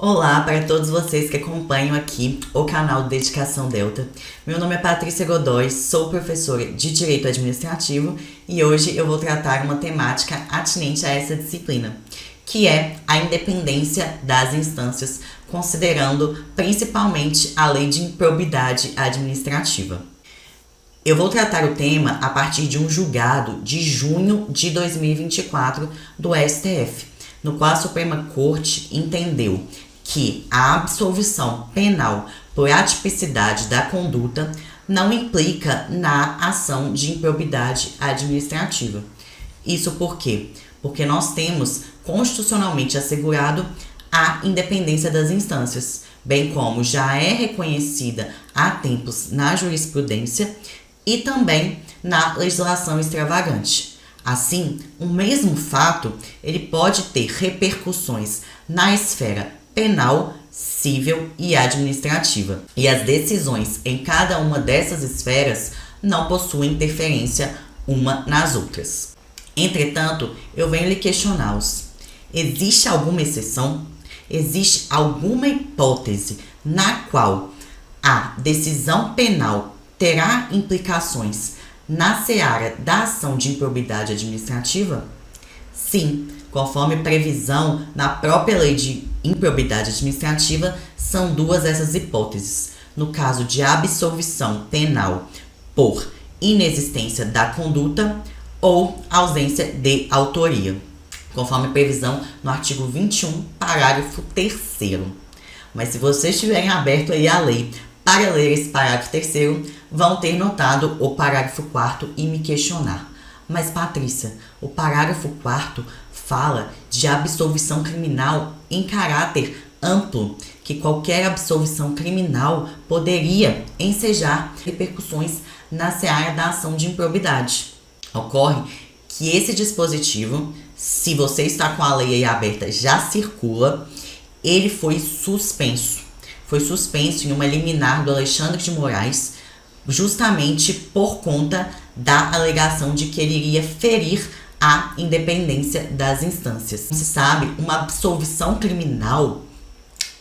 Olá para todos vocês que acompanham aqui o canal Dedicação Delta. Meu nome é Patrícia Godoy, sou professora de Direito Administrativo e hoje eu vou tratar uma temática atinente a essa disciplina, que é a independência das instâncias, considerando principalmente a Lei de Improbidade Administrativa. Eu vou tratar o tema a partir de um julgado de junho de 2024 do STF, no qual a Suprema Corte entendeu que a absolvição penal por atipicidade da conduta não implica na ação de improbidade administrativa. Isso por quê? Porque nós temos constitucionalmente assegurado a independência das instâncias, bem como já é reconhecida há tempos na jurisprudência e também na legislação extravagante. Assim, o mesmo fato ele pode ter repercussões na esfera penal, civil e administrativa. E as decisões em cada uma dessas esferas não possuem interferência uma nas outras. Entretanto, eu venho lhe questioná-los. Existe alguma exceção? Existe alguma hipótese na qual a decisão penal terá implicações na seara da ação de improbidade administrativa? Sim, conforme previsão na própria Lei de Improbidade Administrativa, são duas essas hipóteses. No caso de absolvição penal por inexistência da conduta ou ausência de autoria, conforme previsão no artigo 21, parágrafo 3º. Mas se vocês estiverem aberto aí à lei para ler esse parágrafo 3º, vão ter notado o parágrafo 4º e me questionar. Mas Patrícia, o parágrafo 4º fala de absolvição criminal em caráter amplo, que qualquer absolvição criminal poderia ensejar repercussões na seara da ação de improbidade. Ocorre que esse dispositivo, se você está com a lei aí aberta, já circula, ele foi suspenso. Foi suspenso em uma liminar do Alexandre de Moraes, justamente por conta da alegação de que ele iria ferir a independência das instâncias. Se sabe, uma absolvição criminal,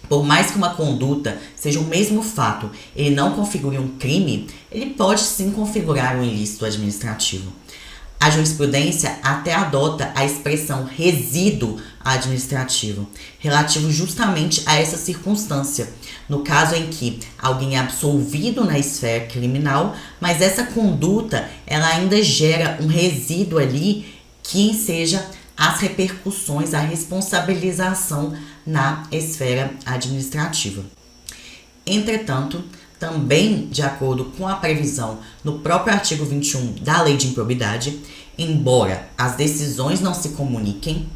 por mais que uma conduta seja o mesmo fato, ele não configure um crime, ele pode sim configurar um ilícito administrativo. A jurisprudência até adota a expressão resíduo administrativo, relativo justamente a essa circunstância, no caso em que alguém é absolvido na esfera criminal, mas essa conduta ela ainda gera um resíduo ali que enseja as repercussões, a responsabilização na esfera administrativa. Entretanto, também de acordo com a previsão no próprio artigo 21 da Lei de Improbidade, embora as decisões não se comuniquem,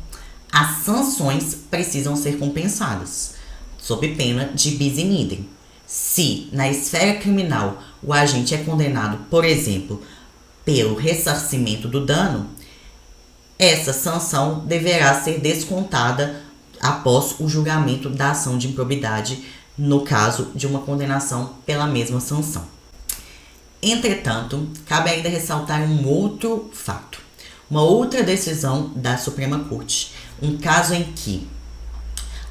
as sanções precisam ser compensadas, sob pena de bis in idem. Se, na esfera criminal, o agente é condenado, por exemplo, pelo ressarcimento do dano, essa sanção deverá ser descontada após o julgamento da ação de improbidade, no caso de uma condenação pela mesma sanção. Entretanto, cabe ainda ressaltar um outro fato, uma outra decisão da Suprema Corte, um caso em que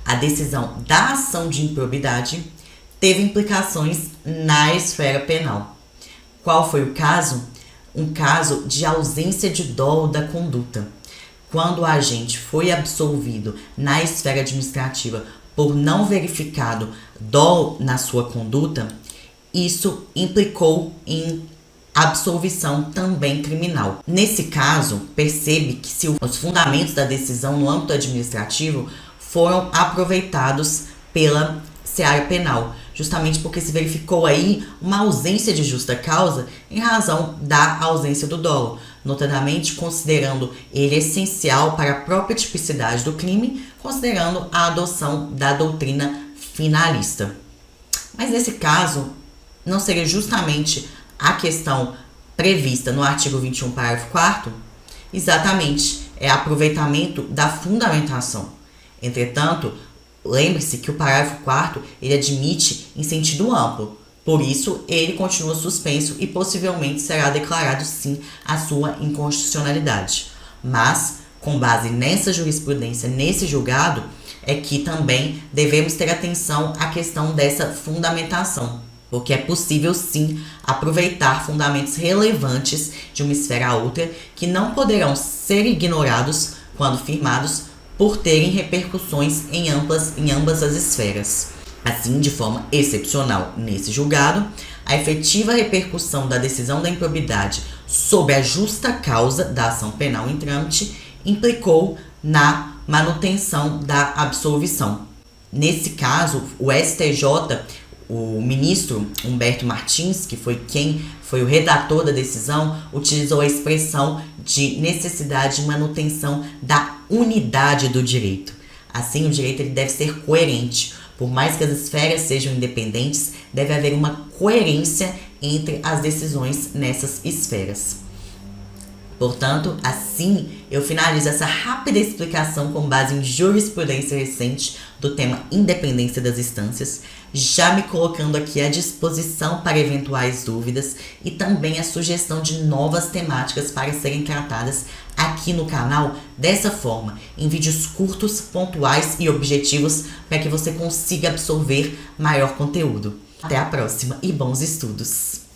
a decisão da ação de improbidade teve implicações na esfera penal. Qual foi o caso? Um caso de ausência de dolo da conduta. Quando o agente foi absolvido na esfera administrativa por não verificado dolo na sua conduta, isso implicou em absolvição também criminal. Nesse caso, percebe que se os fundamentos da decisão no âmbito administrativo foram aproveitados pela seara penal, justamente porque se verificou aí uma ausência de justa causa em razão da ausência do dolo, notadamente considerando ele essencial para a própria tipicidade do crime, considerando a adoção da doutrina finalista. Mas nesse caso, não seria justamente a questão prevista no artigo 21, parágrafo 4º? Exatamente, é aproveitamento da fundamentação. Entretanto, lembre-se que o parágrafo 4º ele admite em sentido amplo, por isso ele continua suspenso e possivelmente será declarado sim a sua inconstitucionalidade. Mas, com base nessa jurisprudência, nesse julgado, é que também devemos ter atenção à questão dessa fundamentação, porque é possível sim aproveitar fundamentos relevantes de uma esfera a outra que não poderão ser ignorados quando firmados por terem repercussões em ambas as esferas. Assim, de forma excepcional nesse julgado, a efetiva repercussão da decisão da improbidade sobre a justa causa da ação penal em trâmite implicou na manutenção da absolvição. Nesse caso, o STJ, o ministro Humberto Martins, que foi o redator da decisão, utilizou a expressão de necessidade de manutenção da unidade do direito. Assim, o direito ele deve ser coerente. Por mais que as esferas sejam independentes, deve haver uma coerência entre as decisões nessas esferas. Portanto, assim, eu finalizo essa rápida explicação com base em jurisprudência recente do tema independência das instâncias, já me colocando aqui à disposição para eventuais dúvidas e também a sugestão de novas temáticas para serem tratadas aqui no canal dessa forma, em vídeos curtos, pontuais e objetivos para que você consiga absorver maior conteúdo. Até a próxima e bons estudos!